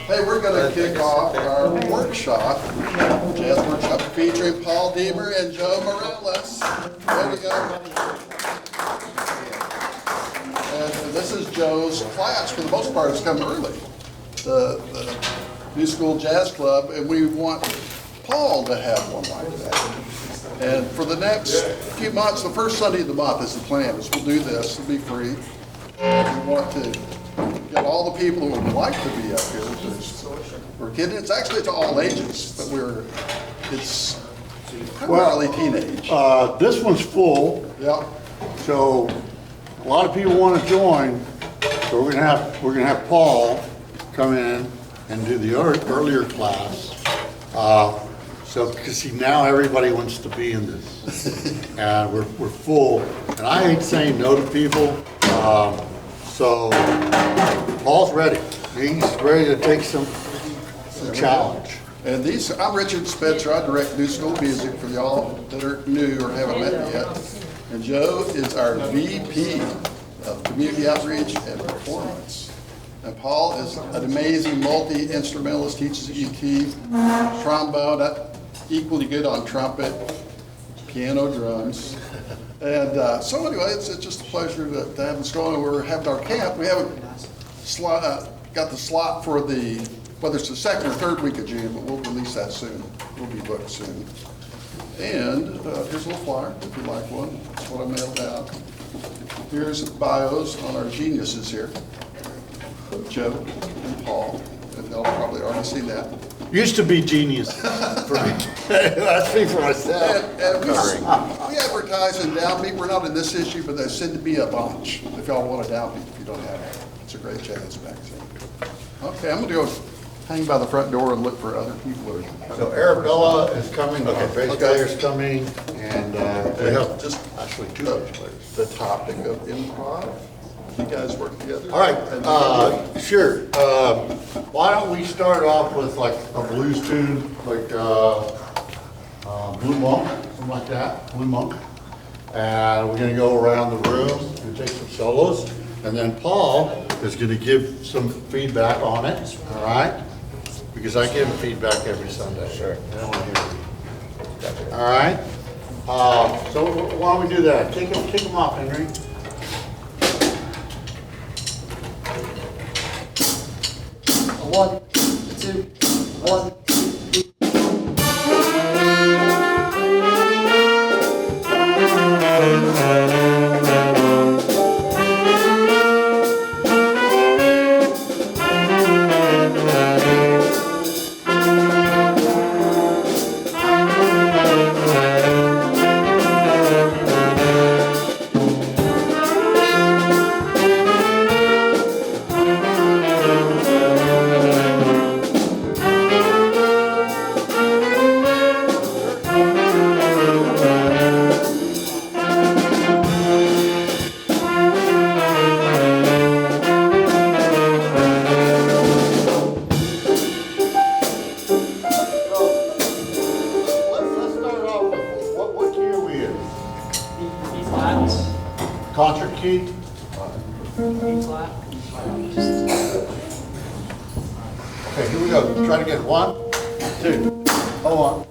Hey, we're going to kick off our workshop, jazz workshop featuring Paul Deemer and Joe Morales. There we go. And this is Joe's class. For the most part, it's come early. The New School Jazz Club, and we want Paul to have one like that. And for the next few months, the first Sunday of the month is the plan, is we'll do this, it'll be free. We want to get all the people who would like to be up here. We're kidding, it's all ages, but it's primarily teenage. This one's full. Yep. So a lot of people want to join, so we're gonna have Paul come in and do the earlier class. So, because see, now everybody wants to be in this, and we're full. And I hate saying no to people. So Paul's ready. He's ready to take some challenge. And I'm Richard Spencer. I direct New School Music for y'all that are new or haven't met me yet. And Joe is our VP of Community Outreach and Performance. And Paul is an amazing multi-instrumentalist, teaches ET, trombone, equally good on trumpet, piano, drums. And so anyway, it's just a pleasure to have this going. We're having our camp. We haven't got the slot for whether it's the second or third week of June, but we'll release that soon. We'll be booked soon. And here's a little flyer, if you'd like one. That's what I mailed out. Here's bios on our geniuses here, Joe and Paul. And they'll probably already seen that. Used to be genius for me. I speak for myself. And we advertise in downbeat. We're not in this issue, but they send to be a bunch if y'all want a downbeat if you don't have it. It's a great jazz magazine. Okay, I'm going to go hang by the front door and look for other people. So Arabella is coming, our bass player's coming, and we have just actually two bass players. the topic of improv. You guys work together? All right, sure. Why don't we start off with like a blues tune, like Blue Monk, something like that, Blue Monk. And we're gonna go around the room and take some solos. And then Paul is gonna give some feedback on it, all right? Because I give feedback every Sunday. Sure. I don't wanna hear it. All right? So why don't we do that? Kick them off, Henry. One, two, one. Concert key. B flat. Okay, here we go. Try to get 1, 2. Hold on.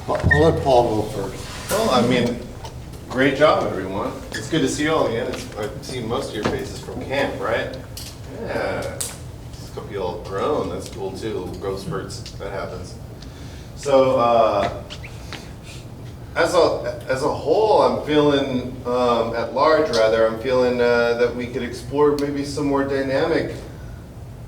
I'll let Paul go first. Well, I mean, great job, everyone. It's good to see you all again. I've seen most of your faces from camp, right? Yeah. Just a couple of you all grown. That's cool too. Little growth spurts. That happens. So, as a whole, I'm feeling, at large rather, I'm feeling that we could explore maybe some more dynamic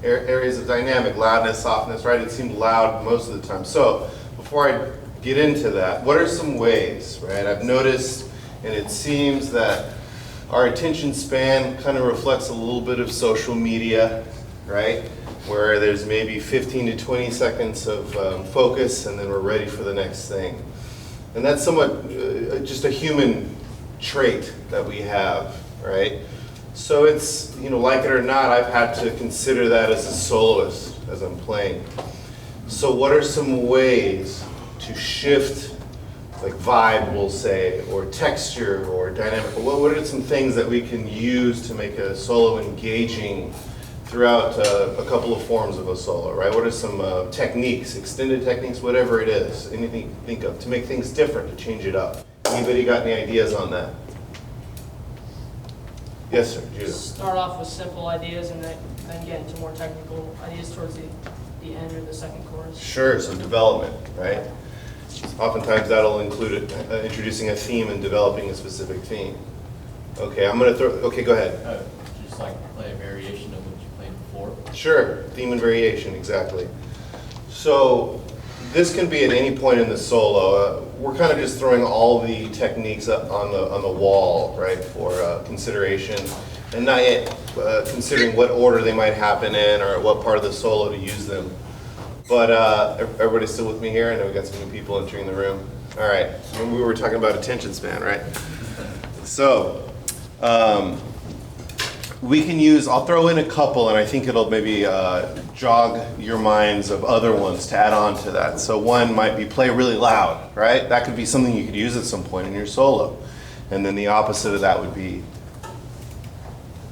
areas of dynamic, loudness, softness, right? It seemed loud most of the time. So, before I get into that, what are some ways, right? I've noticed, and it seems that our attention span kind of reflects a little bit of social media, right? Where there's maybe 15 to 20 seconds of focus, and then we're ready for the next thing. And that's somewhat just a human trait that we have, right? So it's, like it or not, I've had to consider that as a soloist as I'm playing. So what are some ways to shift, like vibe, we'll say, or texture, or dynamic? What are some things that we can use to make a solo engaging throughout a couple of forms of a solo, right? What are some techniques, extended techniques, whatever it is, anything you think of, to make things different, to change it up? Anybody got any ideas on that? Yes, sir, Judah. Start off with simple ideas and then get into more technical ideas towards the end or the second chorus. Sure, so development, right? Oftentimes that'll include introducing a theme and developing a specific theme. Okay, okay, go ahead. Just like play a variation of what you played before. Sure, theme and variation, exactly. So this can be at any point in the solo. We're kind of just throwing all the techniques up on the wall, right, for consideration, and not yet considering what order they might happen in or what part of the solo to use them. But everybody's still with me here? I know we got some new people entering the room. All right, we were talking about attention span, right? So we can use, I'll throw in a couple, and I think it'll maybe jog your minds of other ones to add on to that. So one might be play really loud, right? That could be something you could use at some point in your solo. And then the opposite of that would be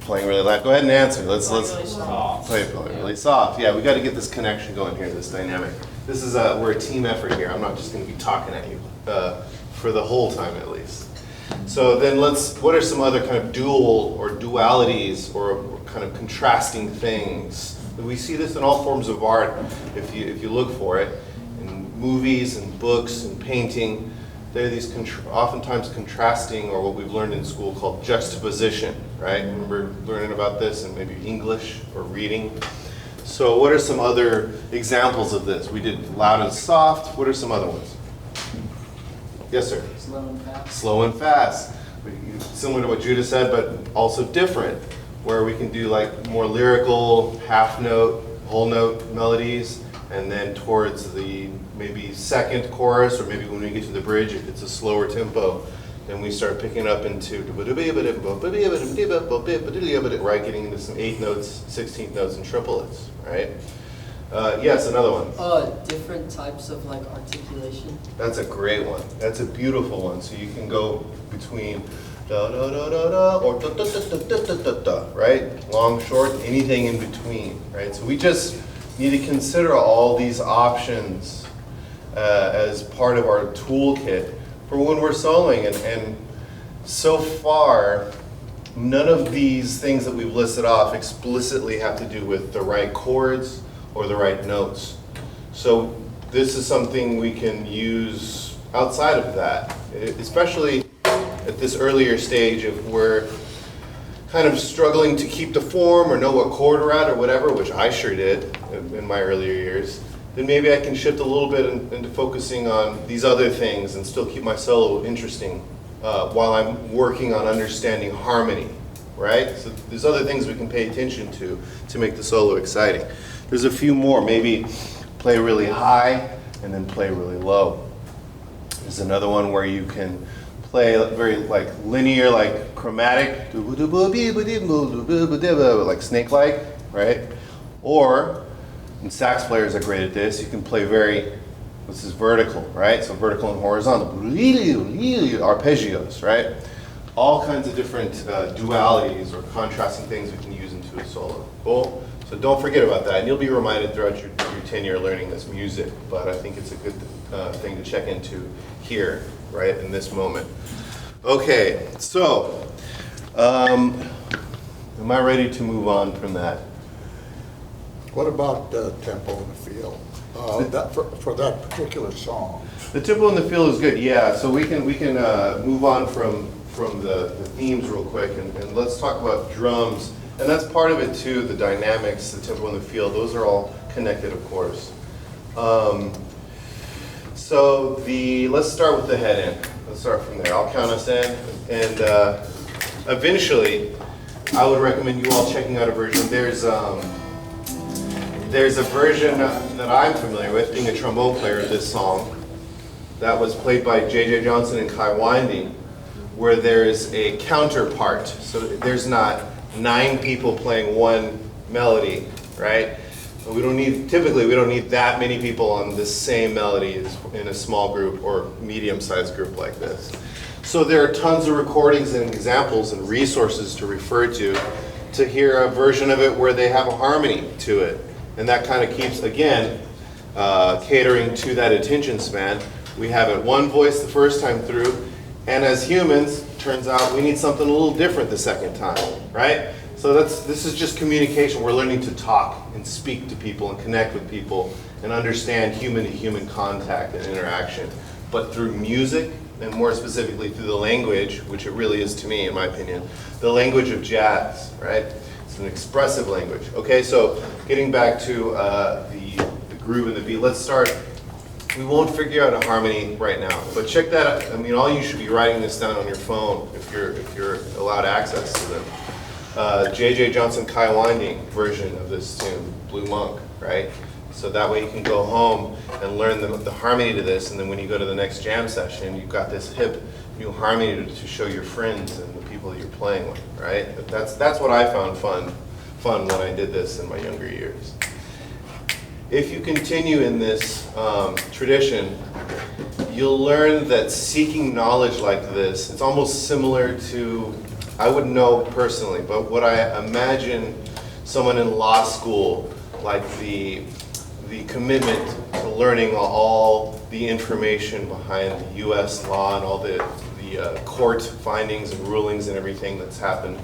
playing really loud. Go ahead and answer. Let's Really soft. play really soft. Yeah, we got to get this connection going here, this dynamic. This is we're a team effort here. I'm not just going to be talking at you for the whole time at least. So then what are some other kind of dual or dualities or kind of contrasting things? We see this in all forms of art if you look for it, in movies and books and painting. There are these oftentimes contrasting, or what we've learned in school called juxtaposition, right? Remember learning about this in maybe English or reading. So what are some other examples of this? We did loud and soft. What are some other ones? Yes, sir. Slow and fast. Slow and fast. Similar to what Judah said, but also different, where we can do like more lyrical, half note, whole note melodies, and then towards the maybe second chorus, or maybe when we get to the bridge, if it's a slower tempo, then we start picking up into, right, getting into some 8th notes, 16th notes, and triplets, right? Yes, another one. Different types of like articulation. That's a great one. That's a beautiful one. So you can go between da da da da da or da da da da da da da, right? Long, short, anything in between, right? So we just need to consider all these options as part of our toolkit for when we're soloing. And so far, none of these things that we've listed off explicitly have to do with the right chords or the right notes. So this is something we can use outside of that, especially at this earlier stage if we're kind of struggling to keep the form or know what chord we're at or whatever, which I sure did in my earlier years. Then maybe I can shift a little bit into focusing on these other things and still keep my solo interesting while I'm working on understanding harmony, right? So there's other things we can pay attention to make the solo exciting. There's a few more. Maybe play really high and then play really low. There's another one where you can play very like linear, like chromatic, like snake-like, right? Or, and sax players are great at this, you can play this is vertical, right? So vertical and horizontal, arpeggios, right? All kinds of different dualities or contrasting things we can use into a solo. Cool? So don't forget about that, and you'll be reminded throughout your tenure learning this music, but I think it's a good thing to check into here, right, in this moment. Okay, so, am I ready to move on from that? What about tempo in the field? For that particular song? The tempo in the field is good, yeah. So we can move on from the themes real quick, and let's talk about drums. And that's part of it too, the dynamics, the tempo in the field. Those are all connected, of course. So let's start with the head in. Let's start from there. I'll count us in, and eventually, I would recommend you all checking out a version. There's a version that I'm familiar with, being a trombone player of this song, that was played by J.J. Johnson and Kai Winding, where there's a counterpart. So there's not 9 people playing one melody, right? Typically we don't need that many people on the same melody in a small group or medium-sized group like this. So there are tons of recordings and examples and resources to refer to hear a version of it where they have a harmony to it. And that kind of keeps, again, catering to that attention span. We have it one voice the first time through, and as humans, turns out we need something a little different the second time, right? So this is just communication. We're learning to talk and speak to people and connect with people and understand human-to-human contact and interaction. But through music, and more specifically through the language, which it really is to me, in my opinion, the language of jazz, right? It's an expressive language. Okay, so getting back to the groove and the beat, let's start. We won't figure out a harmony right now, but check that out. I mean, all you should be writing this down on your phone if you're allowed access to them. J.J. Johnson Kai Winding version of this tune, Blue Monk, right? So that way you can go home and learn the harmony to this, and then when you go to the next jam session, you've got this hip new harmony to show your friends and the people that you're playing with, right? That's what I found fun when I did this in my younger years. If you continue in this tradition, you'll learn that seeking knowledge like this, it's almost similar to, I wouldn't know personally, but what I imagine someone in law school, like the commitment to learning all the information behind the U.S. law and all the court findings and rulings and everything that's happened,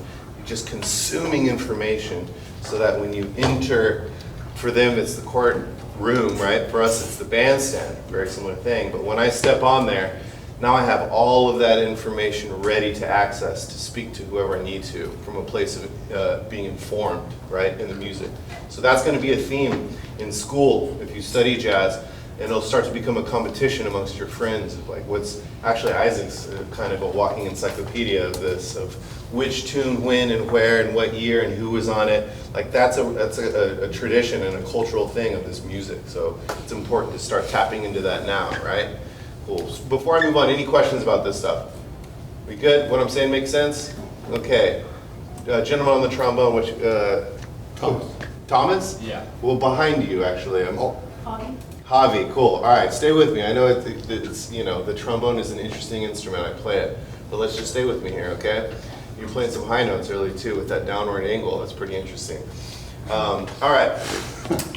just consuming information so that when you enter, for them it's the court room, right? For us it's the bandstand, very similar thing. But when I step on there, now I have all of that information ready to access, to speak to whoever I need to, from a place of being informed, right, in the music. So that's going to be a theme in school if you study jazz, and it'll start to become a competition amongst your friends of like what's, actually Isaac's kind of a walking encyclopedia of this, of which tune when and where and what year and who was on it. Like that's a tradition and a cultural thing of this music. So it's important to start tapping into that now, right? Cool. Before I move on, any questions about this stuff? We good? What I'm saying makes sense? Okay. Gentleman on the trombone, which, Thomas. Thomas? Yeah. Well, behind you, actually. Javi? Javi, cool. All right, stay with me. I know it's, you know, the trombone is an interesting instrument. I play it. But let's just stay with me here, okay? You're playing some high notes early, too, with that downward angle. That's pretty interesting. All right.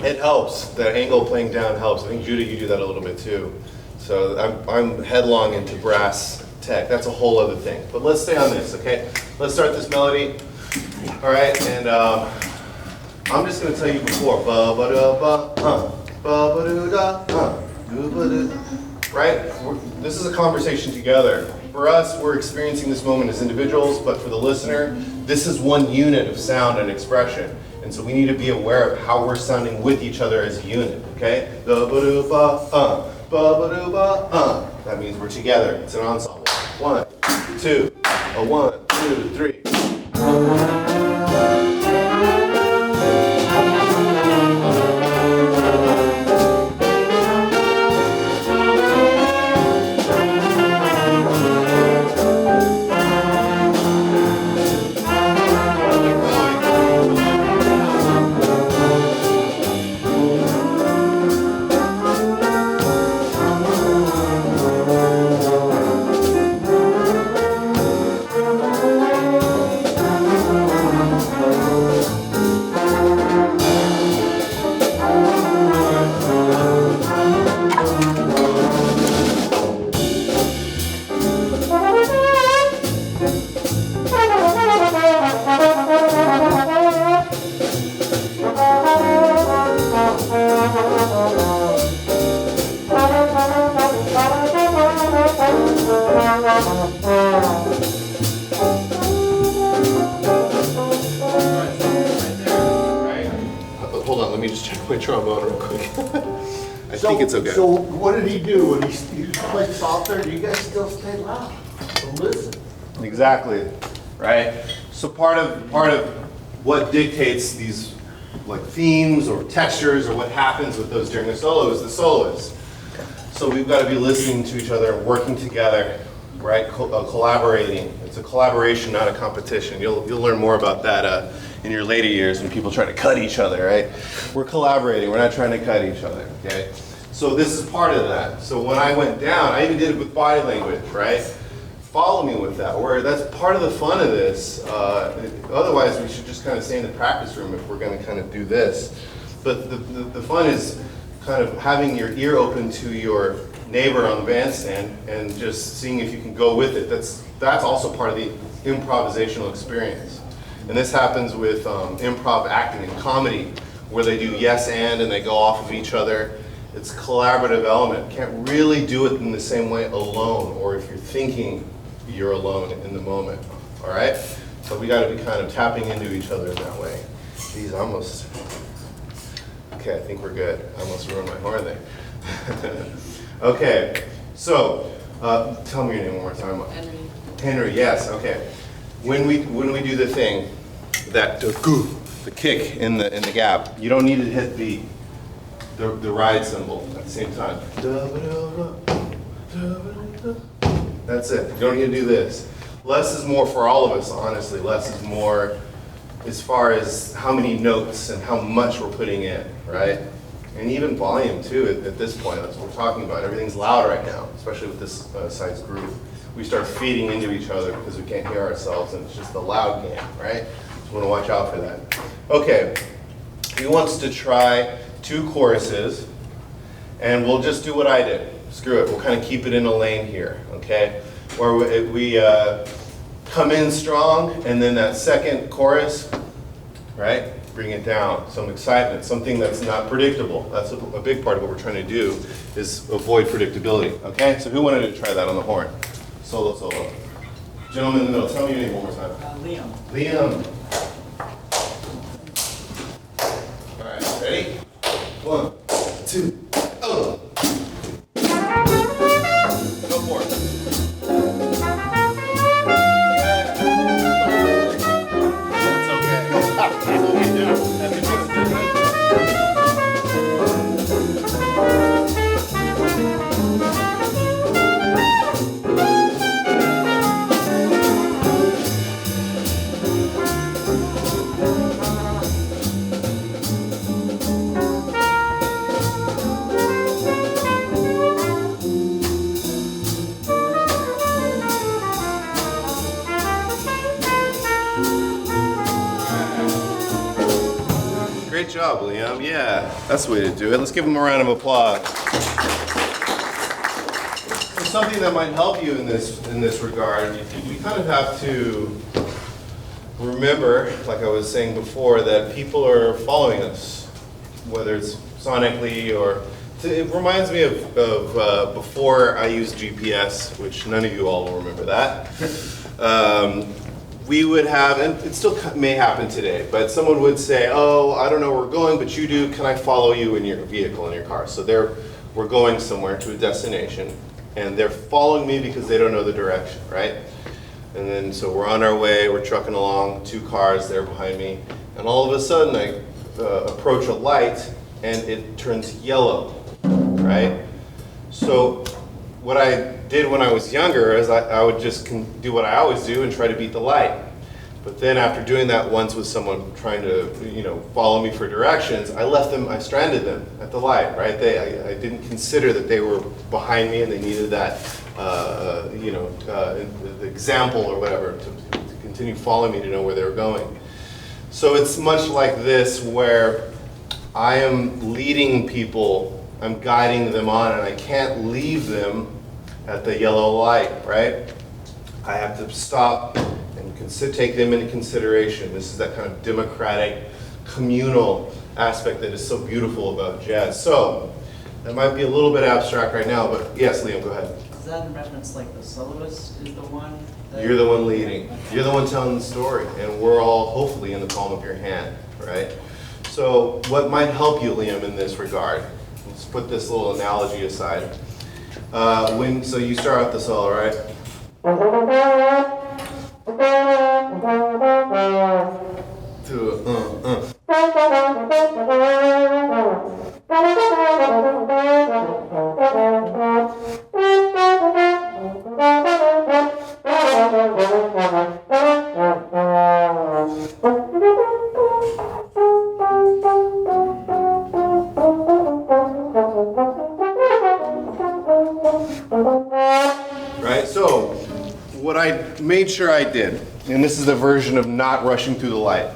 It helps. That angle playing down helps. I think, Judah, you do that a little bit, too. So I'm headlong into brass tech. That's a whole other thing. But let's stay on this, okay? Let's start this melody. All right, and I'm just going to tell you before. Ba-ba-da-ba, ba-ba-do-da, do-ba-do. Right? This is a conversation together. For us, we're experiencing this moment as individuals, but for the listener, this is one unit of sound and expression. And so we need to be aware of how we're sounding with each other as a unit, okay? Ba-ba-do-ba, ba-ba-do-ba, that means we're together. It's an ensemble. 1, 2, 1, 2, 3. Right? Hold on, let me just check my trombone real quick. I think it's okay. So what did he do when he played softer? Do you guys still stay loud? So listen. Exactly, right? So part of what dictates these like themes or textures or what happens with those during the solo is the soloist. So we've got to be listening to each other and working together, right? Collaborating. It's a collaboration, not a competition. You'll learn more about that in your later years when people try to cut each other, right? We're collaborating. We're not trying to cut each other, okay? So this is part of that. So when I went down, I even did it with body language, right? Follow me with that, where that's part of the fun of this. Otherwise, we should just kind of stay in the practice room if we're going to kind of do this. But the fun is kind of having your ear open to your neighbor on the bandstand and just seeing if you can go with it. That's also part of the improvisational experience. And this happens with improv acting and comedy, where they do yes and they go off of each other. It's a collaborative element. Can't really do it in the same way alone, or if you're thinking you're alone in the moment, all right? So we gotta be kind of tapping into each other in that way. Geez, almost, okay, I think we're good. I almost ruined my horn there. Okay, so, tell me your name one more time. Henry. Henry, yes, okay. When we do the thing, the kick in the gap, you don't need to hit the ride cymbal at the same time. That's it. You don't need to do this. Less is more for all of us, honestly. Less is more as far as how many notes and how much we're putting in, right? And even volume, too, at this point. That's what we're talking about. Everything's loud right now, especially with this size group. We start feeding into each other because we can't hear ourselves, and it's just the loud game, right? So we want to watch out for that. Okay. He wants to try 2 choruses, and we'll just do what I did. Screw it, we'll kind of keep it in a lane here, okay? Where we come in strong, and then that second chorus, right? Bring it down, some excitement, something that's not predictable. That's a big part of what we're trying to do, is avoid predictability, okay? So who wanted to try that on the horn? Solo, solo. Gentleman in the middle, tell me your name one more time. Liam. Liam. All right, ready? 1, 2, oh. Go for it. That's okay. That's what we do. That's what we do. Great job, Liam. Yeah, that's the way to do it. Let's give him a round of applause. So something that might help you in this regard, we kind of have to remember, like I was saying before, that people are following us, whether it's sonically or. It reminds me of before I used GPS, which none of you all will remember that. We would have, and it still may happen today, but someone would say, oh, I don't know where we're going, but you do, can I follow you in your vehicle, in your car? So we're going somewhere to a destination, and they're following me because they don't know the direction, right? And then, so we're on our way, we're trucking along, 2 cars there behind me, and all of a sudden I approach a light, and it turns yellow, right? So what I did when I was younger is I would just do what I always do and try to beat the light. But then after doing that once with someone trying to, follow me for directions, I left them, I stranded them at the light, right? I didn't consider that they were behind me and they needed that, the example or whatever to continue following me to know where they were going. So it's much like this where I am leading people, I'm guiding them on, and I can't leave them at the yellow light, right? I have to stop and take them into consideration. This is that kind of democratic, communal aspect that is so beautiful about jazz. So, that might be a little bit abstract right now, but yes, Liam, go ahead. Is that in reference like the soloist is the one? that- You're the one leading. You're the one telling the story, and we're all hopefully in the palm of your hand, right? So what might help you, Liam, in this regard? Let's put this little analogy aside. So you start out the solo, right? To right? So what I made sure I did, and this is the version of not rushing through the light,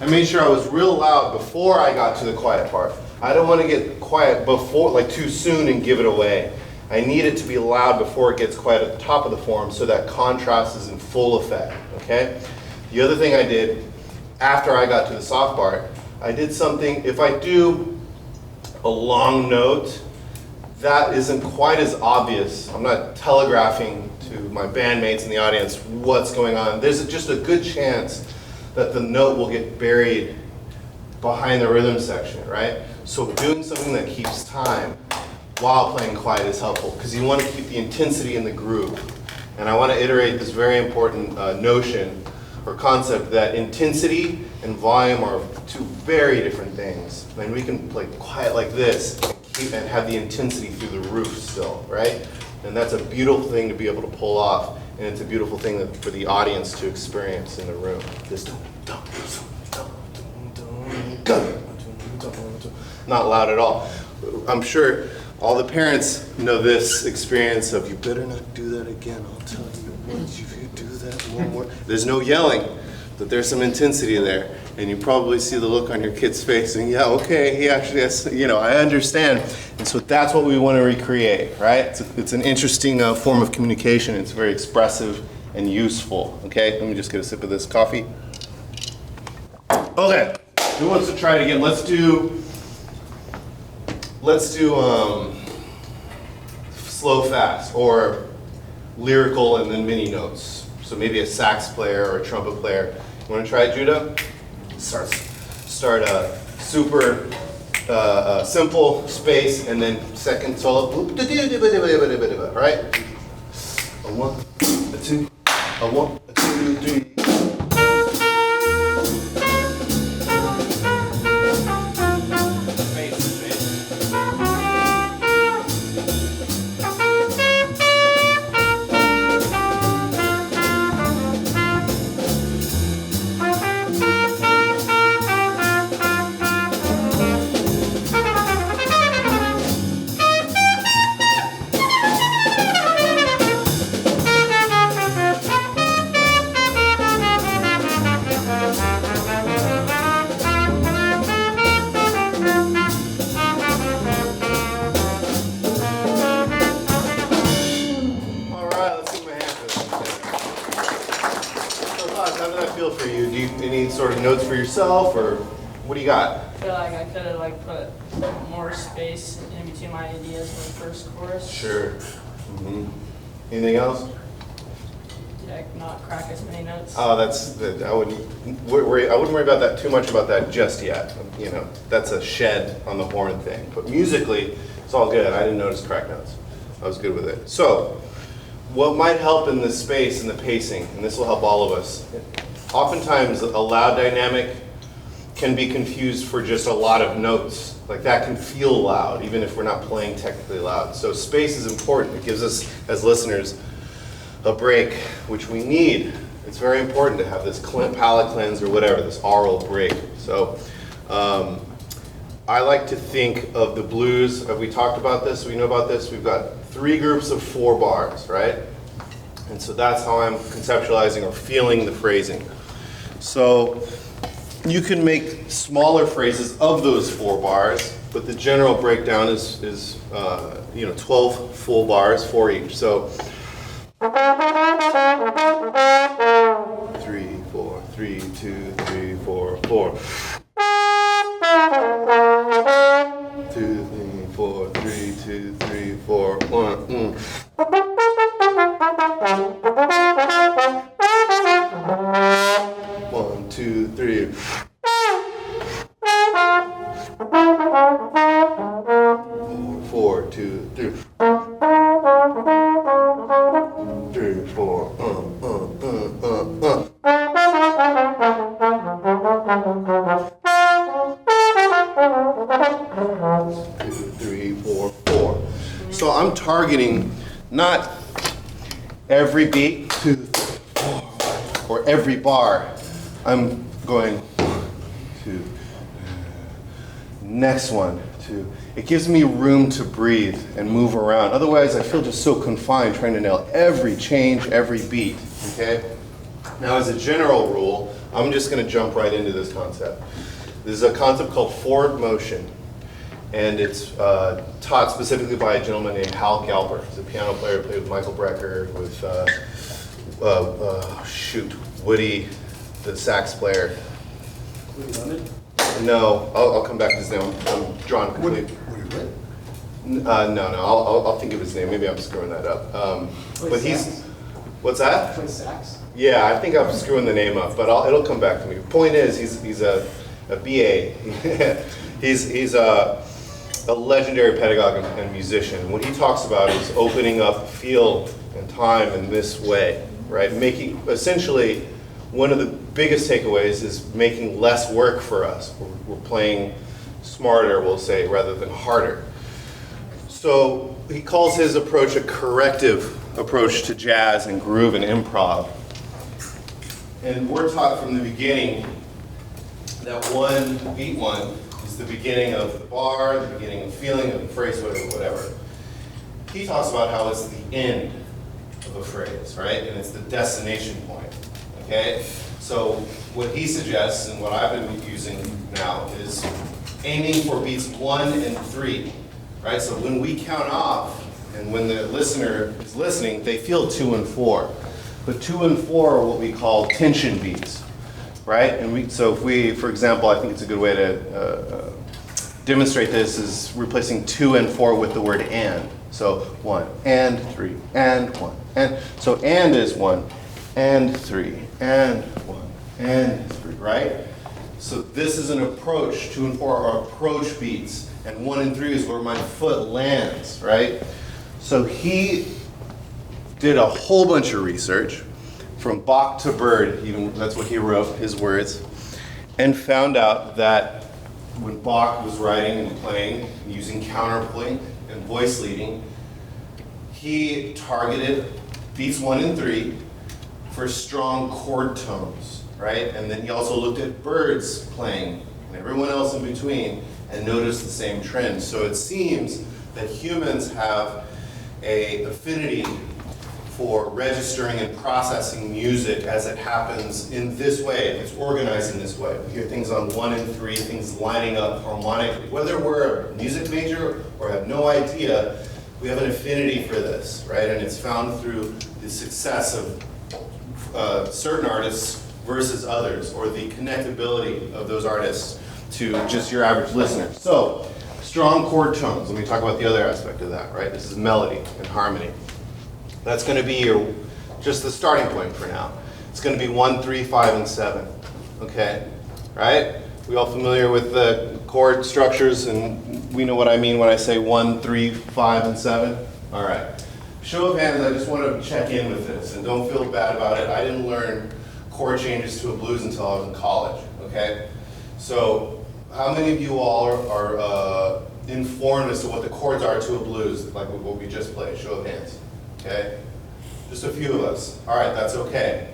I made sure I was real loud before I got to the quiet part. I don't want to get quiet before, like too soon and give it away. I need it to be loud before it gets quiet at the top of the form so that contrast is in full effect, okay? The other thing I did after I got to the soft part, I did something, if I do a long note, that isn't quite as obvious. I'm not telegraphing to my bandmates in the audience what's going on. There's just a good chance that the note will get buried behind the rhythm section, right? So doing something that keeps time while playing quiet is helpful because you want to keep the intensity in the groove. And I want to iterate this very important notion or concept that intensity and volume are two very different things. And we can play quiet like this and have the intensity through the roof still, right? And that's a beautiful thing to be able to pull off, and it's a beautiful thing for the audience to experience in the room. This not loud at all. I'm sure all the parents know this experience of you better not do that again. I'll tell you once if you do that one more. There's no yelling, but there's some intensity there. And you probably see the look on your kid's face and yeah, okay, he actually has, I understand. And so that's what we want to recreate, right? It's an interesting form of communication. It's very expressive and useful, okay? Let me just get a sip of this coffee. Okay, who wants to try it again? Let's do slow fast or lyrical and then mini notes. So maybe a sax player or a trumpet player. You want to try it, Judah? Start a super simple space and then second solo. Right? A one, a two, a one, a two, three. Sort of notes for yourself, or what do you got? I feel like I could have put more space in between my ideas in the first chorus. Sure. Anything else? Yeah, not crack as many notes. Oh, I wouldn't worry about that too much about that just yet. That's a shed on the horn thing. But musically, it's all good. I didn't notice crack notes. I was good with it. So, what might help in this space and the pacing, and this will help all of us. Oftentimes, a loud dynamic can be confused for just a lot of notes. Like that can feel loud, even if we're not playing technically loud. So space is important. It gives us, as listeners, a break, which we need. It's very important to have this palate cleanse or whatever, this aural break. So I like to think of the blues. Have we talked about this? We know about this. We've got 3 groups of 4 bars, right? And so that's how I'm conceptualizing or feeling the phrasing. So you can make smaller phrases of those 4 bars, but the general breakdown is 12 full bars, 4 each. So 3, 4, 3, 2, 3, 4, 4. 2, 3, 4, 3, 2, 3, 4, 1. 3, 4, 2, 3, 4, 4. So I'm targeting not every beat to or every bar. I'm going to next one to. It gives me room to breathe and move around. Otherwise, I feel just so confined trying to nail every change, every beat. Okay. Now, as a general rule, I'm just going to jump right into this concept. This is a concept called forward motion, and it's taught specifically by a gentleman named Hal Galper. He's a piano player, played with Michael Brecker, with Woody, the sax player. No, I'll come back to his name. I'm drawing complete. No, I'll think of his name. Maybe I'm screwing that up. But he's, what's that? Play sax? Yeah, I think I'm screwing the name up, but it'll come back to me. Point is, he's a BA. he's a legendary pedagogue and musician. What he talks about is opening up feel and time in this way, right? Making, essentially, one of the biggest takeaways is making less work for us. We're playing smarter, we'll say, rather than harder. So he calls his approach a corrective approach to jazz and groove and improv. And we're taught from the beginning that beat one is the beginning of the bar, the beginning of feeling of the phrase, whatever. He talks about how it's the end of a phrase, right? And it's the destination point, okay? So what he suggests, and what I've been using now, is aiming for beats 1 and 3, right? So when we count off, and when the listener is listening, they feel 2 and 4. But 2 and 4 are what we call tension beats, right? And so if we, for example, I think it's a good way to demonstrate this is replacing 2 and 4 with the word and. So 1 and 3 and 1 and so and is 1 and 3 and 1 and 3, right? So this is an approach. 2 and 4 are approach beats, and 1 and 3 is where my foot lands, right? So he did a whole bunch of research from Bach to Bird, even that's what he wrote, his words, and found out that when Bach was writing and playing, using counterpoint and voice leading, he targeted beats 1 and 3 for strong chord tones, right? And then he also looked at Bird's playing and everyone else in between and noticed the same trend. So it seems that humans have an affinity for registering and processing music as it happens in this way. It's organized in this way. We hear things on 1 and 3, things lining up harmonically. Whether we're a music major or have no idea, we have an affinity for this, right? And it's found through the success of certain artists versus others, or the connectability of those artists to just your average listener. So, strong chord tones. Let me talk about the other aspect of that, right? This is melody and harmony. That's going to be just the starting point for now. It's going to be 1, 3, 5, and 7. Okay? Right? We all familiar with the chord structures, and we know what I mean when I say 1, 3, 5, and 7? All right. Show of hands, I just want to check in with this, and don't feel bad about it. I didn't learn chord changes to a blues until I was in college. Okay? So, how many of you all are informed as to what the chords are to a blues, like what we just played? Show of hands. Okay? Just a few of us. All right, that's okay.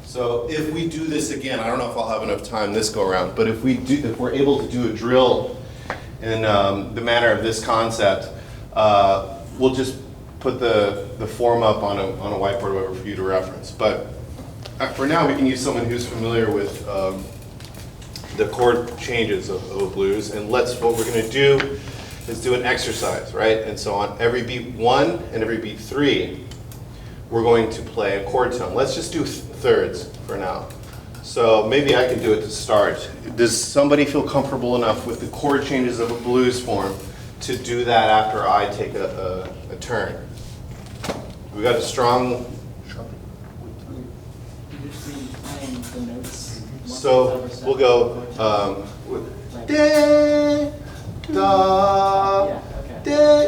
So if we do this again, I don't know if I'll have enough time this go around, but if we're able to do a drill in the manner of this concept, we'll just put the form up on a whiteboard or whatever for you to reference. But for now, we can use someone who's familiar with the chord changes of a blues, and what we're going to do is do an exercise, right? And so on every beat 1 and every beat 3, we're going to play a chord tone. Let's just do thirds for now. So maybe I can do it to start. Does somebody feel comfortable enough with the chord changes of a blues form to do that after I take a turn? We got a strong... So we'll go da, da,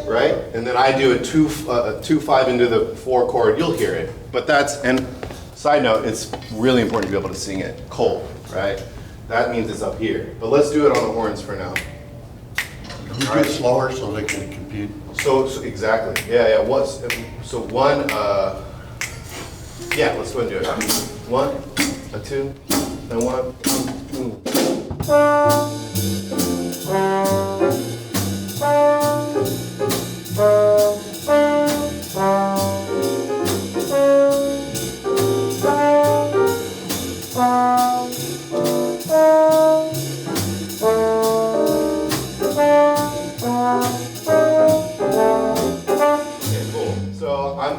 right? And then I do a 2/5 into the 4 chord, you'll hear it. But and side note, it's really important to be able to sing it cold, right? That means it's up here. But let's do it on the horns for now. You do it slower so they can compute. So exactly, yeah. So 1, yeah, let's go and do it. 1, a 2, and 1, 2.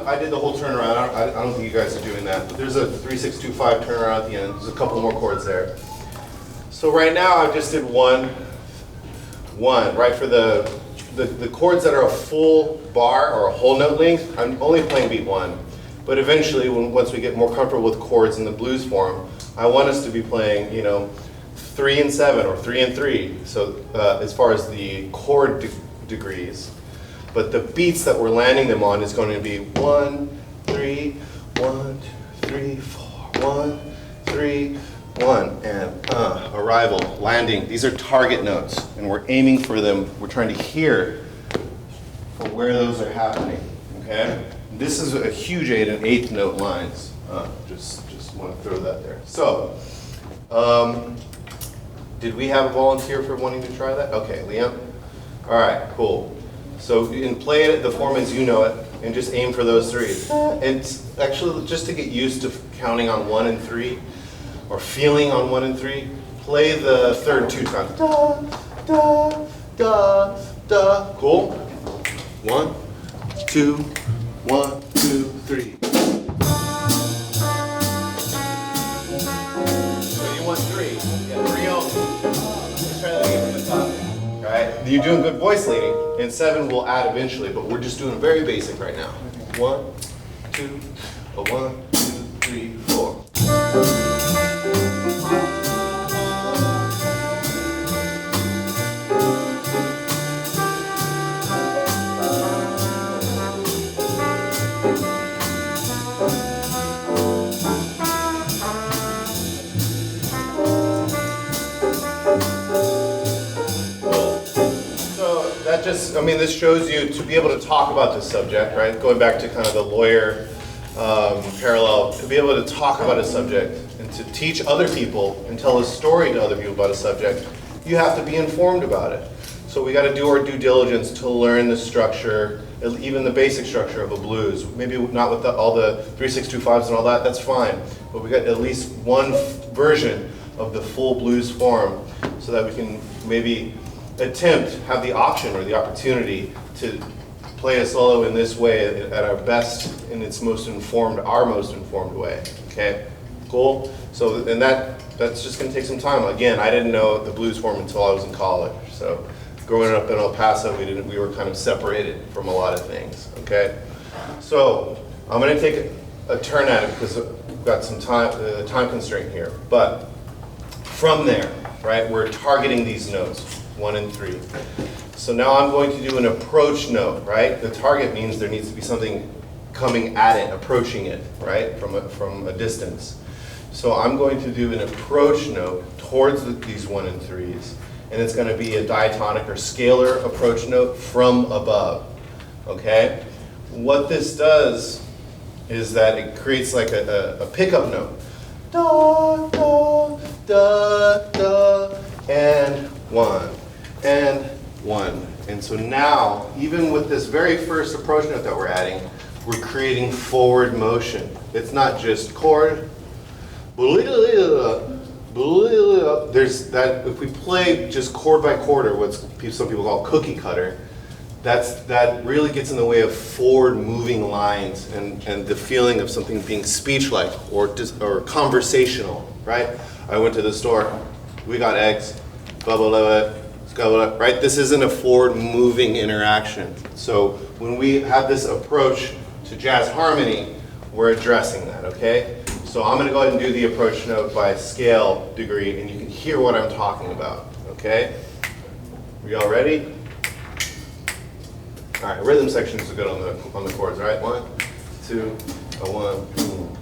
I did the whole turnaround. I don't think you guys are doing that, but there's a 3-6-2-5 turnaround at the end. There's a couple more chords there. So right now I just did 1, right? For the chords that are a full bar or a whole note length, I'm only playing beat 1. But eventually, once we get more comfortable with chords in the blues form, I want us to be playing, 3 and 7 or 3 and 3. So as far as the chord degrees. But the beats that we're landing them on is going to be 1, 3, 1, 2, 3, 4, 1, 3, 1, and arrival, landing. These are target notes, and we're aiming for them. We're trying to hear for where those are happening. Okay, this is a huge 8 and 8th note lines. Just want to throw that there. So, did we have a volunteer for wanting to try that? Okay, Liam. All right, cool. So you can play it the form as you know it, and just aim for those 3s. And actually, just to get used to counting on 1 and 3, or feeling on 1 and 3, play the 3rd 2 times. Da, da, da, da. Cool? 1, 2, 1, 2, 3. So you want 3. Yeah, 3 only. Let's try that again from the top. Right? You're doing good voice leading, and 7 will add eventually, but we're just doing very basic right now. 1, 2, 1, 2, 3, 4. This shows you to be able to talk about this subject, right? Going back to kind of the lawyer parallel, to be able to talk about a subject and to teach other people and tell a story to other people about a subject, you have to be informed about it. So we got to do our due diligence to learn the structure, even the basic structure of a blues. Maybe not with all the 3-6-2-5s and all that, that's fine. But we got at least one version of the full blues form so that we can maybe have the option or the opportunity to play a solo in this way at our best, in its most informed way. Okay, cool. So and that's just going to take some time. Again, I didn't know the blues form until I was in college. So growing up in El Paso, we were kind of separated from a lot of things. Okay, so I'm going to take a turn at it because we've got some time constraint here. But from there, right, we're targeting these notes. 1 and 3. So now I'm going to do an approach note, right? The target means there needs to be something coming at it, approaching it, right, from a distance. So I'm going to do an approach note towards these 1 and 3s, and it's going to be a diatonic or scalar approach note from above, okay? What this does is that it creates like a pickup note. Da, da, da, da, and 1. And 1. And so now, even with this very first approach note that we're adding, we're creating forward motion. It's not just chord. There's that, if we play just chord by chord, or what some people call cookie cutter, that really gets in the way of forward moving lines and the feeling of something being speech-like or conversational, right? I went to the store, we got eggs, blah, blah, blah, blah. Right? This isn't a forward-moving interaction. So when we have this approach to jazz harmony, we're addressing that, okay? So I'm going to go ahead and do the approach note by scale degree, and you can hear what I'm talking about, okay? Are y'all ready? All right, rhythm sections are good on the chords, right? 1, 2, a 1, boom.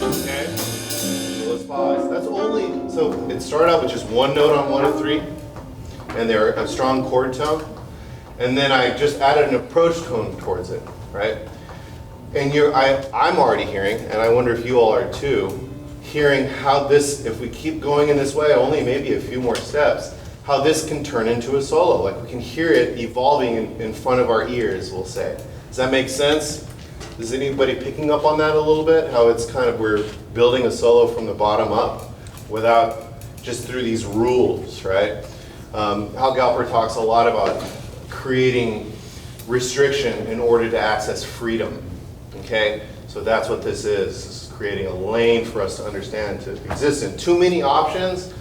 Okay, so let's pause. That's only, so it started out with just one note on 1 of 3, and they're a strong chord tone, and then I just added an approach tone towards it, right? And I'm already hearing, and I wonder if you all are too, hearing how this, if we keep going in this way, only maybe a few more steps, how this can turn into a solo. Like we can hear it evolving in front of our ears, we'll say. Does that make sense? Is anybody picking up on that a little bit? How it's kind of, we're building a solo from the bottom up without, just through these rules, right? Hal Galper talks a lot about creating restriction in order to access freedom, okay? So that's what this is creating a lane for us to understand, to exist in. Too many options,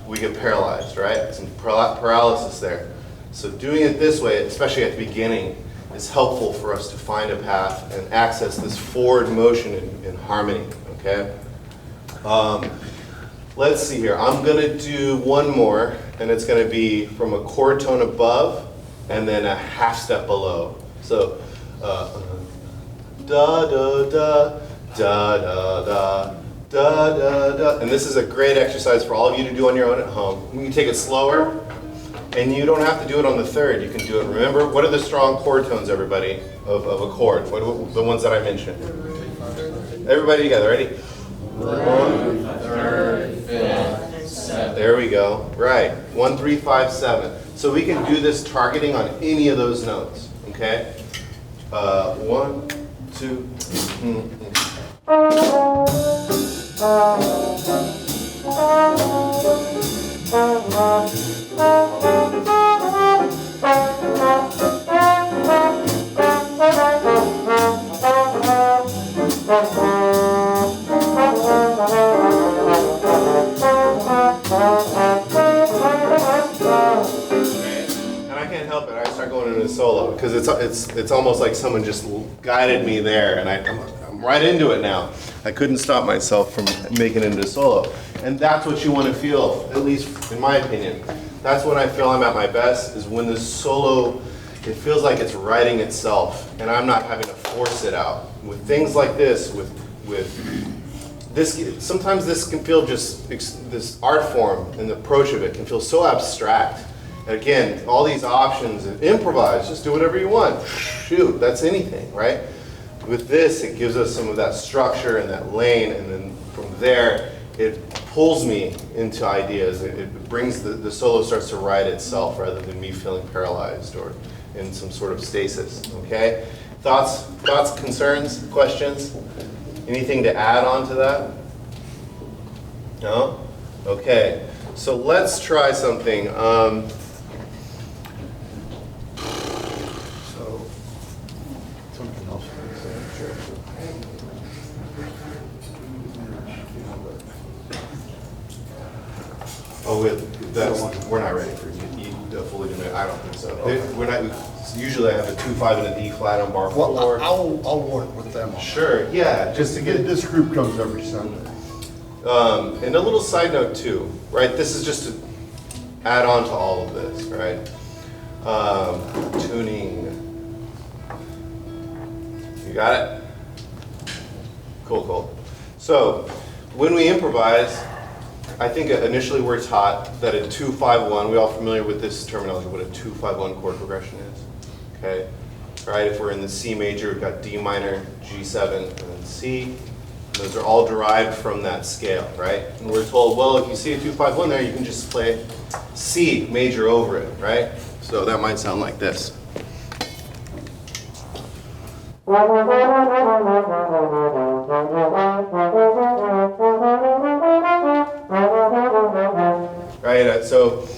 we get paralyzed, right? Some paralysis there. So doing it this way, especially at the beginning, is helpful for us to find a path and access this forward motion in harmony, okay? Let's see here. I'm gonna do one more, and it's gonna be from a chord tone above and then a half step below. So, da da da, da da da, da da da. And this is a great exercise for all of you to do on your own at home. You can take it slower, and you don't have to do it on the third. You can do it. Remember, what are the strong chord tones, everybody, of a chord? What are the ones that I mentioned? Everybody together, ready? 1, 3, 5, 7. There we go. Right. 1, 3, 5, 7. So we can do this targeting on any of those notes. Okay. 1, 2. Solo, because it's almost like someone just guided me there, and I'm right into it now. I couldn't stop myself from making it into solo, and that's what you want to feel, at least in my opinion. That's when I feel I'm at my best, is when the solo, it feels like it's writing itself, and I'm not having to force it out. With things like this, with this, sometimes this can feel just, this art form and the approach of it can feel so abstract. Again, all these options, improvise, just do whatever you want. Shoot, that's anything, right? With this, it gives us some of that structure and that lane, and then from there, it pulls me into ideas. It brings, the solo starts to write itself rather than me feeling paralyzed or in some sort of stasis, okay? Thoughts, concerns, questions? Anything to add on to that? No? Okay, so let's try something. Oh, we're not ready for you fully do it. I don't think so. We're not. Usually, I have a 2/5 and a D flat on bar 4. Well, I'll work with them. Sure. Yeah. Just to get This group comes every Sunday. And a little side note too, right? This is just to add on to all of this, right? Tuning. You got it? Cool. So, when we improvise, I think initially we're taught that a 2-5-1, we're all familiar with this terminology, what a 2-5-1 chord progression is, okay? Right, if we're in the C major, we've got D minor, G7, and then C. Those are all derived from that scale, right? And we're told, well, if you see a 2-5-1 there, you can just play C major over it, right? So that might sound like this. Right, so,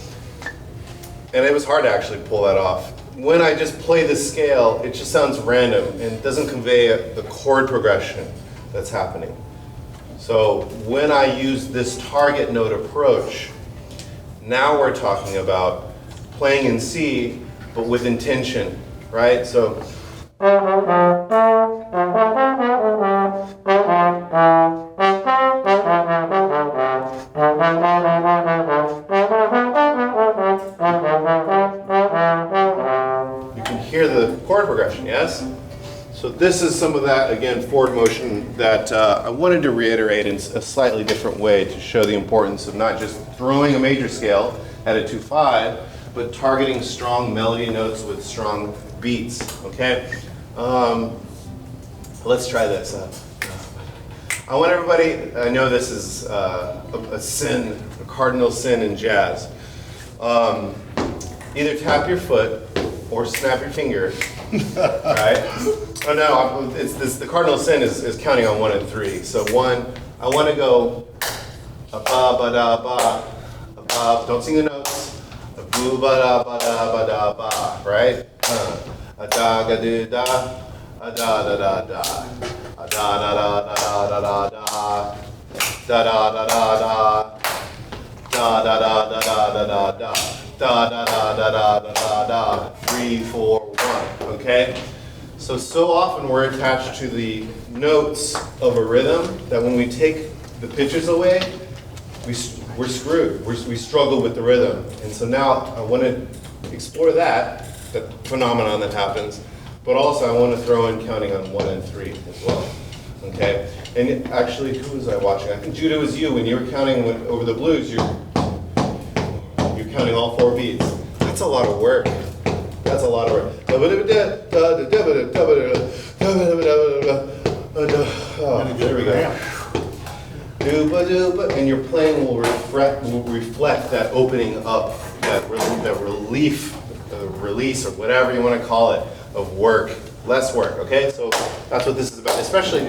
and it was hard to actually pull that off. When I just play the scale, it just sounds random and doesn't convey the chord progression that's happening. So when I use this target note approach, now we're talking about playing in C, but with intention, right? So you can hear the chord progression, yes? So this is some of that, again, forward motion that I wanted to reiterate in a slightly different way to show the importance of not just throwing a major scale at a 2/5, but targeting strong melody notes with strong beats, okay? Let's try this. I want everybody, I know this is a sin, a cardinal sin in jazz. Either tap your foot or snap your finger, right? Oh no, it's this, the cardinal sin is counting on 1 and 3. So 1, I want to go ba ba da ba, don't sing the notes. Boo ba da ba da ba da ba, right? A da ga do da, a da da da da, a da da da da da da da, da da da da da, da da da da da da da da, da da da da da da da, 3, 4, 1. Okay. So often we're attached to the notes of a rhythm that when we take the pitches away, we're screwed. We struggle with the rhythm. And so now I want to explore that phenomenon that happens, but also I want to throw in counting on 1 and 3 as well. Okay? And actually, who was I watching? I think Judah was you. When you were counting over the blues, you're counting all 4 beats. That's a lot of work. That's a lot of work. Oh, there we go. And your playing will reflect that opening up, that relief, release, or whatever you want to call it, of work, less work. Okay, so that's what this is about, especially.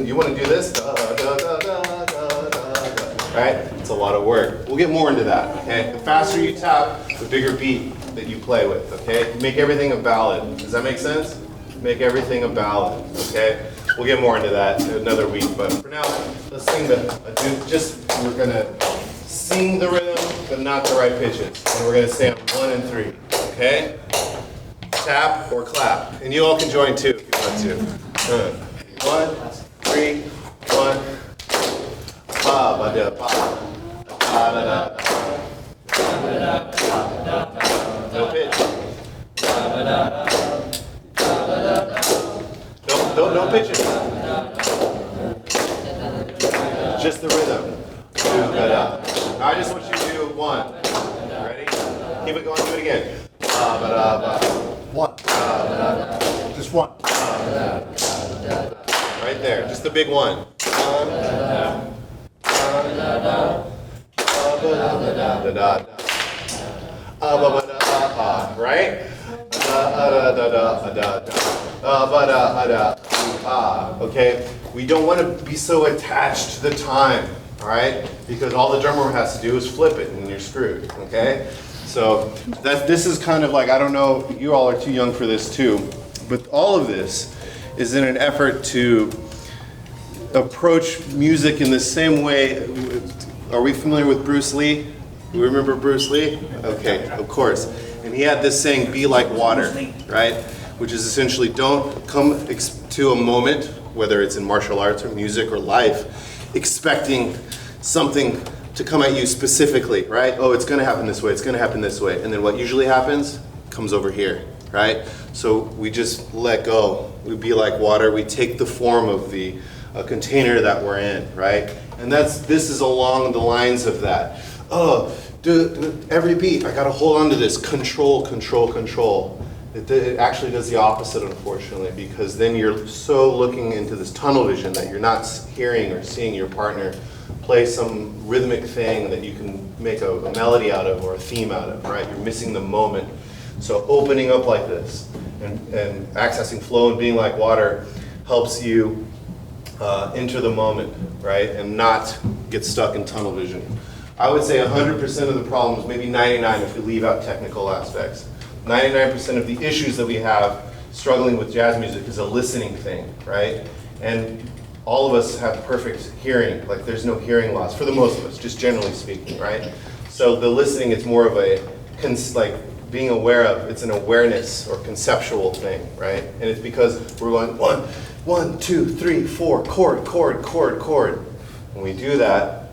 You want to do this? Right? It's a lot of work. We'll get more into that. Okay, the faster you tap, the bigger beat that you play with. Okay, make everything a ballad. Does that make sense? Make everything a ballad. Okay, we'll get more into that another week. But for now, let's sing we're gonna sing the rhythm, but not the right pitches, and we're gonna stay on 1 and 3. Okay, tap or clap, and you all can join too if you want to. 1, 3, 1. Ba ba da ba, da da da da. No pitch. Don't pitch it. Just the rhythm. I just want you to do 1. Ready? Keep it going. Do it again. Ba ba da ba. 1. Just 1. Right there. Just the big 1. 1. Right? Okay? We don't want to be so attached to the time, all right? Because all the drummer has to do is flip it and you're screwed, okay? So this is kind of like, I don't know, you all are too young for this too, but all of this is in an effort to approach music in the same way. Are we familiar with Bruce Lee? You remember Bruce Lee? Okay, of course. And he had this saying, be like water, right? Which is essentially don't come to a moment, whether it's in martial arts or music or life, expecting something to come at you specifically, right? Oh, it's gonna happen this way, it's gonna happen this way. And then what usually happens comes over here, right? So we just let go. We be like water. We take the form of the container that we're in, right? And this is along the lines of that. Oh, every beat, I gotta hold on to this. Control, control, control. It actually does the opposite, unfortunately, because then you're so looking into this tunnel vision that you're not hearing or seeing your partner play some rhythmic thing that you can make a melody out of or a theme out of, right? You're missing the moment. So opening up like this and accessing flow and being like water helps you enter the moment, right? And not get stuck in tunnel vision. I would say 100% of the problems, maybe 99 if we leave out technical aspects. 99% of the issues that we have struggling with jazz music is a listening thing, right? And all of us have perfect hearing, like there's no hearing loss, for the most of us, just generally speaking, right? So the listening is more of a, like being aware of, it's an awareness or conceptual thing, right? And it's because we're going 1, 1, 2, 3, 4, chord, chord, chord, chord. When we do that,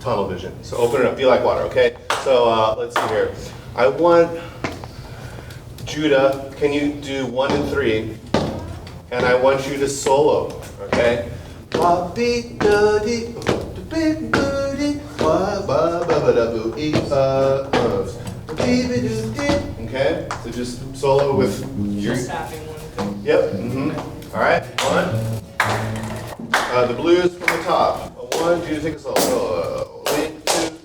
tunnel vision. So open it up, be like water, okay? So let's see here. I want Judah, can you do 1 and 3? And I want you to solo, okay? Okay, so just solo with your. Just tapping one. Yep. All right. 1. The blues from the top. 1, 2, take a solo. 1, 2.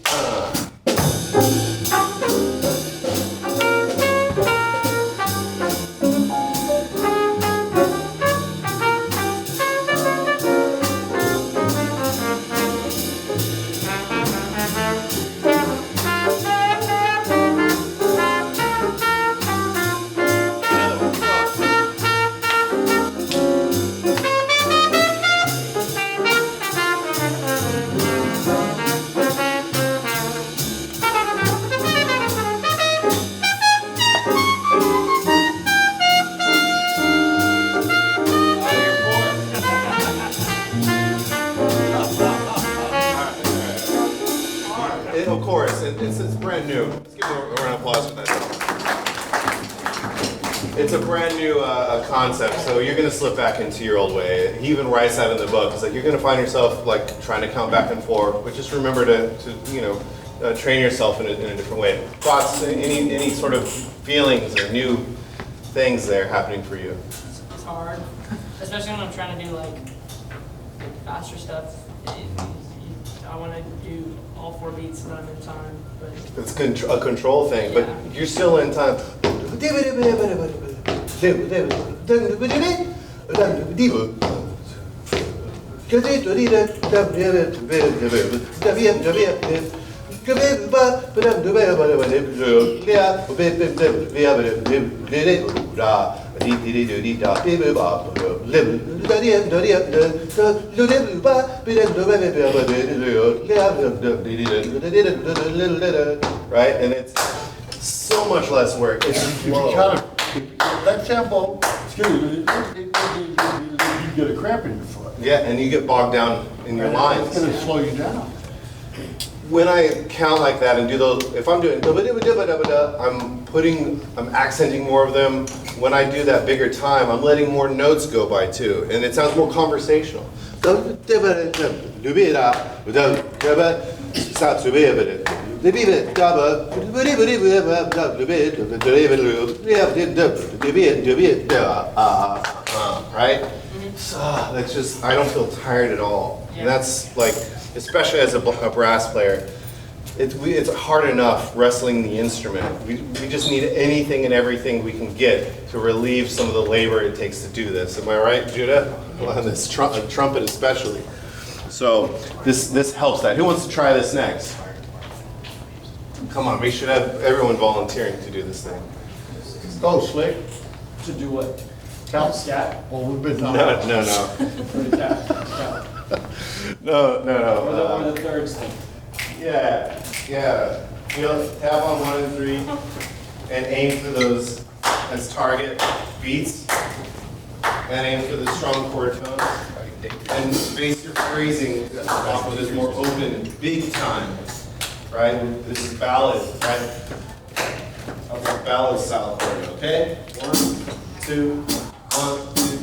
Of course, it's brand new. Let's give him a round of applause for that. It's a brand new concept, so you're going to slip back into your old way. He even writes that in the book. It's like you're going to find yourself like trying to count back and forth, but just remember to train yourself in a different way. Thoughts, any sort of feelings or new things there happening for you? It's hard, especially when I'm trying to do like faster stuff. I want to do all 4 beats when I'm in time, but It's a control thing, but you're still in time. Right? And it's so much less work. It's If you slow. kind of, that tempo, excuse me, you get a cramp in your foot. Yeah, and you get bogged down in your lines. It's gonna slow you down. When I count like that and do those, if I'm doing I'm accenting more of them. When I do that bigger time, I'm letting more notes go by too, and it sounds more conversational. Right? So, that's just, I don't feel tired at all. And that's like, especially as a brass player, it's hard enough wrestling the instrument. We just need anything and everything we can get to relieve some of the labor it takes to do this. Am I right, Judah? On this trumpet especially. So this helps that. Who wants to try this next? Come on, we should have everyone volunteering to do this thing. Go, Slick. To do what? Count. Scat? Well, we've been No, talking. no, no. For the tap? Tap. No, Or no. the third thing? Yeah. Tap on 1 and 3 and aim for those as target beats and aim for the strong chord tones and base your phrasing off of this more open, big time, right? This is ballad, right? That's a ballad style chord, okay? 1, 2, 1, 2, 3.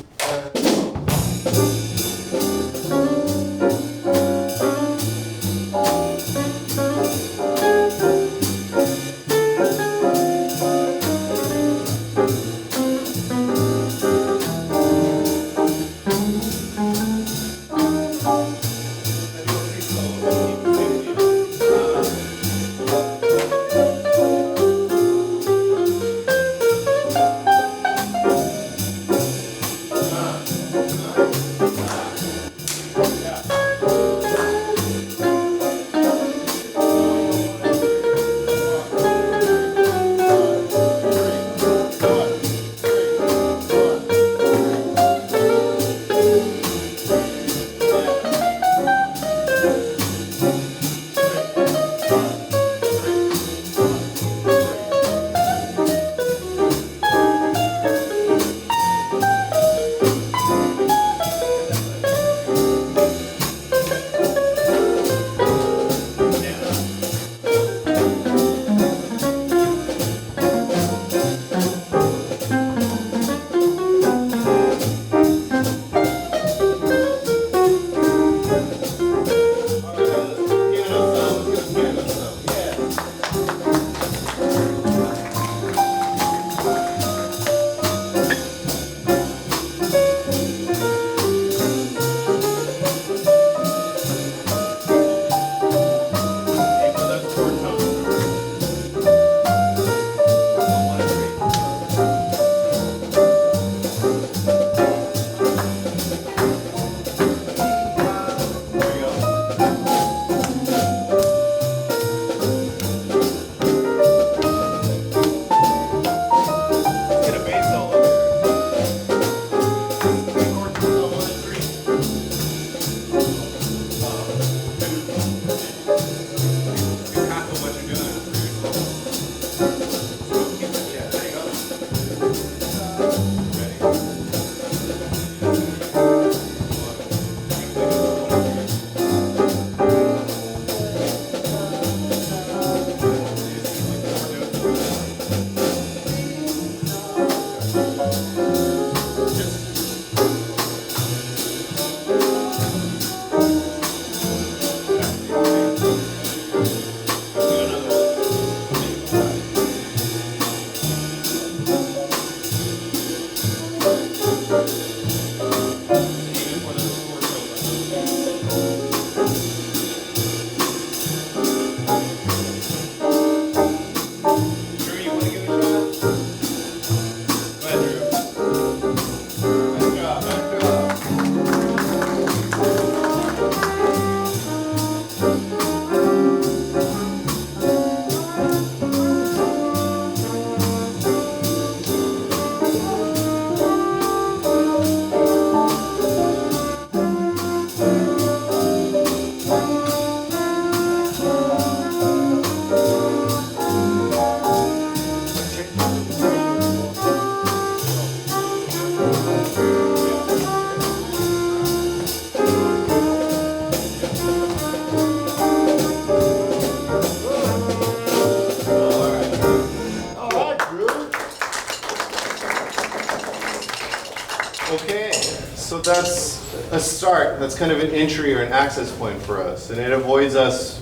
that's a start. That's kind of an entry or an access point for us, and it avoids us,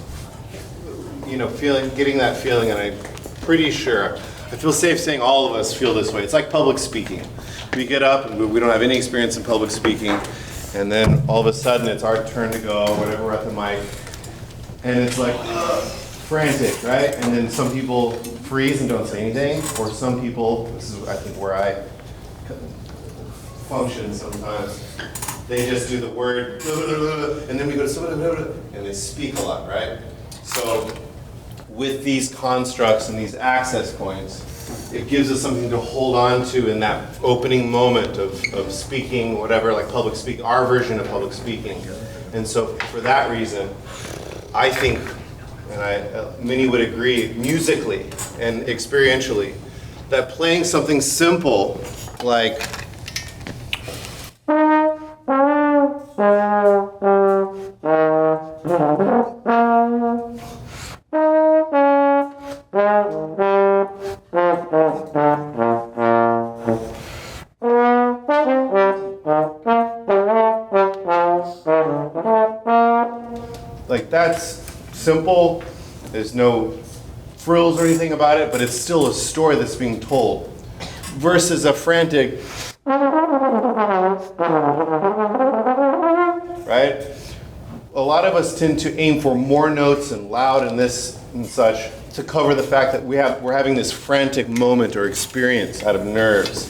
getting that feeling. And I'm pretty sure, I feel safe saying all of us feel this way. It's like public speaking. We get up and we don't have any experience in public speaking, and then all of a sudden it's our turn to go, whatever, we're at the mic, and it's like frantic, right? And then some people freeze and don't say anything, or some people, this is I think where I function sometimes, they just do the word, and then we go to, and they speak a lot, right? So with these constructs and these access points, it gives us something to hold on to in that opening moment of speaking, whatever, like public speaking, our version of public speaking. And so for that reason, I think, and many would agree, musically and experientially, that playing something simple like that's simple, there's no frills or anything about it, but it's still a story that's being told. Versus a frantic, right? A lot of us tend to aim for more notes and loud and this and such to cover the fact that we're having this frantic moment or experience out of nerves.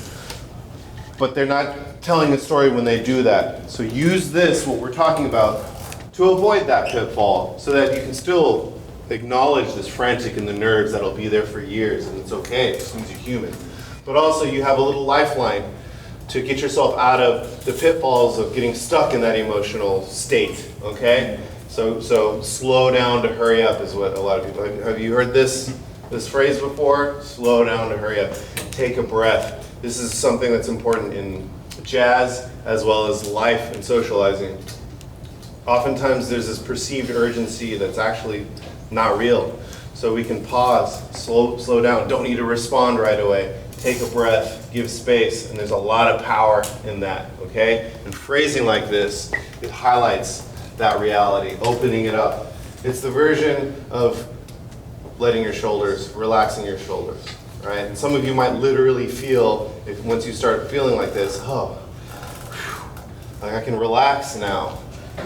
But they're not telling a story when they do that. So use this, what we're talking about, to avoid that pitfall so that you can still acknowledge this frantic in the nerves that'll be there for years, and it's okay, as long as you're human. But also you have a little lifeline to get yourself out of the pitfalls of getting stuck in that emotional state, okay? So slow down to hurry up is what a lot of people, have you heard this phrase before? Slow down to hurry up. Take a breath. This is something that's important in jazz as well as life and socializing. Oftentimes there's this perceived urgency that's actually not real. So we can pause, slow down, don't need to respond right away. Take a breath, give space, and there's a lot of power in that, okay? And phrasing like this, it highlights that reality, opening it up. It's the version of letting your shoulders, relaxing your shoulders, right? And some of you might literally feel, once you start feeling like this, like I can relax now.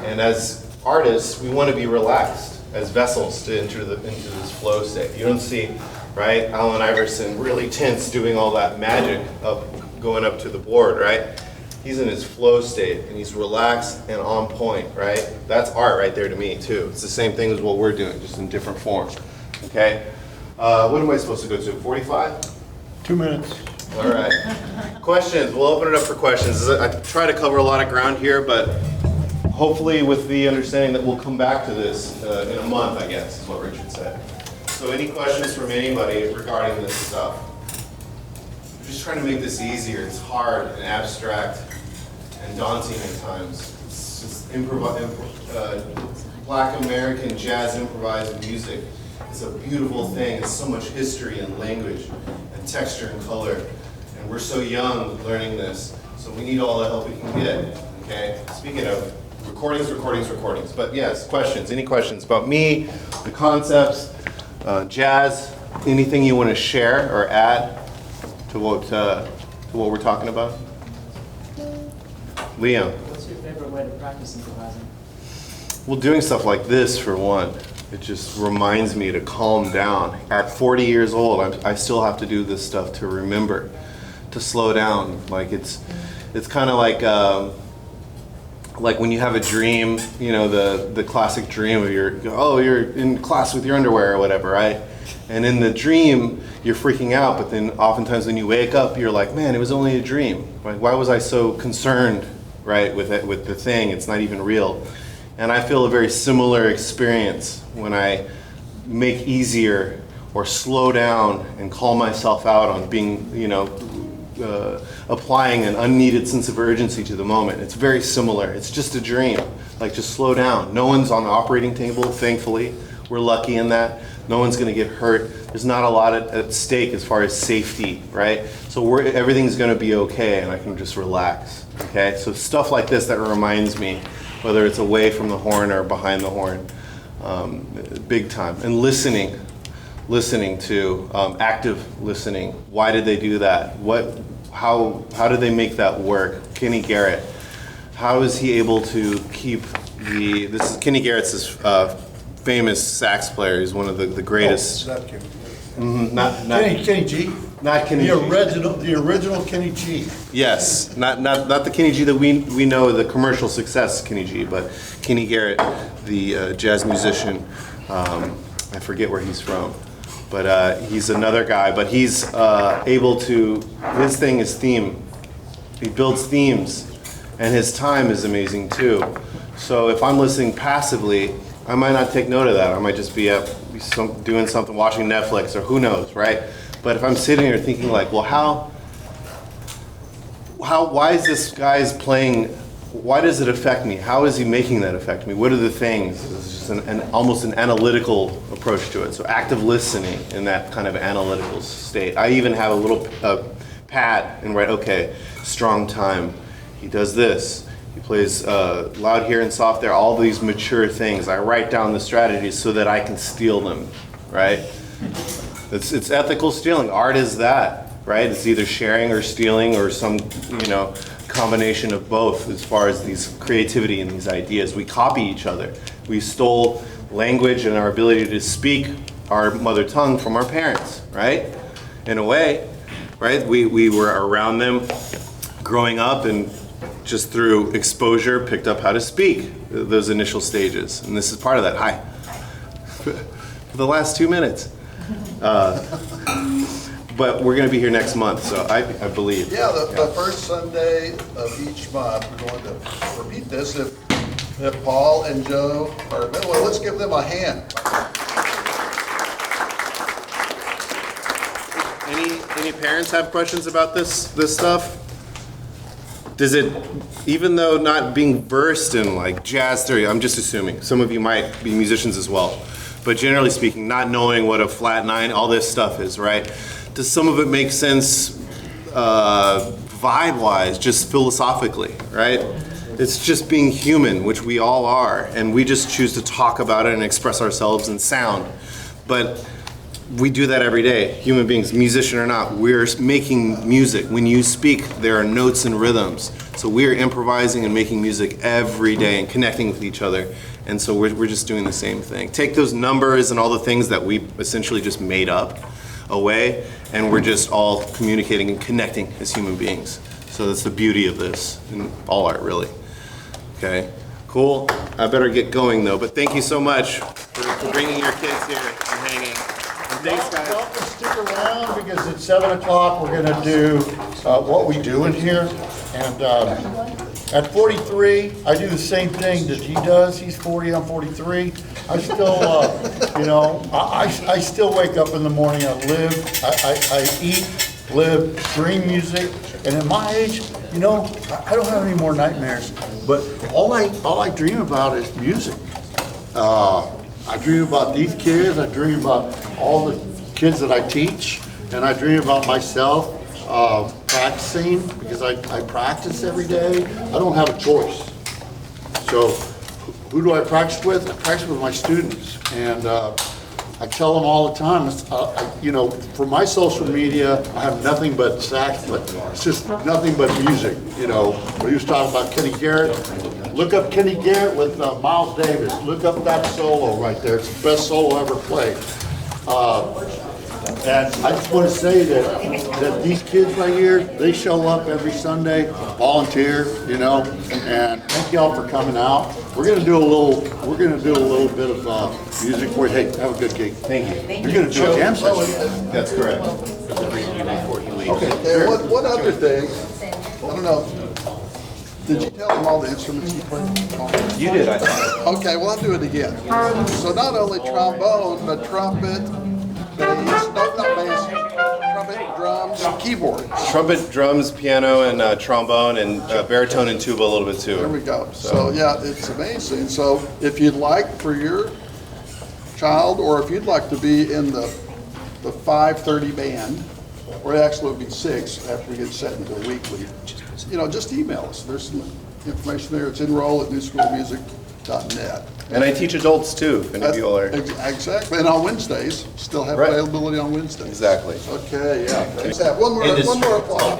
And as artists, we want to be relaxed as vessels to enter into this flow state. You don't see, right, Allen Iverson really tense doing all that magic of going up to the board, right? He's in his flow state and he's relaxed and on point, right? That's art right there to me too. It's the same thing as what we're doing, just in different form, okay? What am I supposed to go to, 45? 2 minutes. All right. Questions, we'll open it up for questions. I try to cover a lot of ground here, but hopefully with the understanding that we'll come back to this in a month, I guess, is what Richard said. So any questions from anybody regarding this stuff? I'm just trying to make this easier. It's hard and abstract and daunting at times. It's just Black American jazz improvised music. It's a beautiful thing. It's so much history and language and texture and color. And we're so young learning this, so we need all the help we can get, okay? Speaking of recordings. But yes, questions. Any questions about me, the concepts, jazz, anything you want to share or add to what we're talking about? Liam. What's your favorite way to practice improvising? Well, doing stuff like this, for one, it just reminds me to calm down. At 40 years old, I still have to do this stuff to remember, to slow down. Like it's kind of like when you have a dream, you know, the classic dream of you're in class with your underwear or whatever, right? And in the dream, you're freaking out, but then oftentimes when you wake up, you're like, man, it was only a dream. Like, why was I so concerned, right, with the thing? It's not even real. And I feel a very similar experience when I make easier or slow down and call myself out on being, applying an unneeded sense of urgency to the moment. It's very similar. It's just a dream. Like, just slow down. No one's on the operating table, thankfully. We're lucky in that. No one's going to get hurt. There's not a lot at stake as far as safety, right? So everything's going to be okay, and I can just relax, okay? So stuff like this that reminds me, whether it's away from the horn or behind the horn, big time. And listening to, active listening. Why did they do that? How did they make that work? Kenny Garrett, how is he able to keep Kenny Garrett's this famous sax player. He's one of the greatest. Not Kenny. Kenny G. Not Kenny G. The original Kenny G. Yes, not the Kenny G that we know, the commercial success Kenny G, but Kenny Garrett, the jazz musician. I forget where he's from, but he's another guy. But he's able to. His thing is theme. He builds themes, and his time is amazing too. So if I'm listening passively, I might not take note of that. I might just be doing something, watching Netflix, or who knows, right? But if I'm sitting here thinking like, well, why is this guy's playing? Why does it affect me? How is he making that affect me? What are the things? It's just almost an analytical approach to it. So active listening in that kind of analytical state. I even have a little pad and write, okay, strong time. He does this. He plays loud here and soft there, all these mature things. I write down the strategies so that I can steal them, right? It's ethical stealing. Art is that, right? It's either sharing or stealing or some, combination of both as far as these creativity and these ideas. We copy each other. We stole language and our ability to speak our mother tongue from our parents, right? In a way, right? We were around them growing up and just through exposure, picked up how to speak, those initial stages. And this is part of that. Hi. For the last 2 minutes. But we're going to be here next month, so I believe. Yeah, the first Sunday of each month, we're going to repeat this. If Paul and Joe are available, let's give them a hand. Any parents have questions about this stuff? Does it, even though not being versed in like jazz theory, I'm just assuming, some of you might be musicians as well, but generally speaking, not knowing what a flat nine, all this stuff is, right? Does some of it make sense vibe-wise, just philosophically, right? It's just being human, which we all are, and we just choose to talk about it and express ourselves in sound. But we do that every day, human beings, musician or not. We're making music. When you speak, there are notes and rhythms. So we're improvising and making music every day and connecting with each other. And so we're just doing the same thing. Take those numbers and all the things that we essentially just made up away, and we're just all communicating and connecting as human beings. So that's the beauty of this, and all art really. Okay, cool. I better get going though, but thank you so much for bringing your kids here and hanging. Thanks, guys. Welcome, stick around because at 7 o'clock we're going to do what we do in here. And at 43, I do the same thing that he does. He's 40, I'm 43. I still, I still wake up in the morning. I live, I eat, live, dream music. And at my age, I don't have any more nightmares. But all I dream about is music. I dream about these kids, I dream about all the kids that I teach, and I dream about myself practicing, because I practice every day. I don't have a choice. So who do I practice with? I practice with my students, and I tell them all the time, for my social media, I have nothing but sax, but it's just nothing but music. When he was talking about Kenny Garrett, look up Kenny Garrett with Miles Davis. Look up that solo right there. It's the best solo ever played. And I just want to say that these kids right here, they show up every Sunday, volunteer, and thank y'all for coming out. We're gonna do a little bit of music for you. Hey, have a good gig. Thank you. You're gonna do a jam session. That's correct. Okay, one other thing, I don't know, did you tell them all the instruments you played? You did, I thought. Okay, well, I'll do it again. So not only trombone, but trumpet, bass, not bass, trumpet, drums, keyboard. Trumpet, drums, piano, and trombone, and baritone and tuba a little bit too. There we go. So yeah, it's amazing. So if you'd like for your child, or if you'd like to be in the 5:30 band, or actually it would be 6 after we get set into a weekly, just email us. There's some information there. It's enroll@newschoolmusic.net. And I teach adults too, if any of you all are. Exactly, and on Wednesdays, still have Right. availability on Wednesdays. Exactly. Okay, yeah. Let's have one more applause.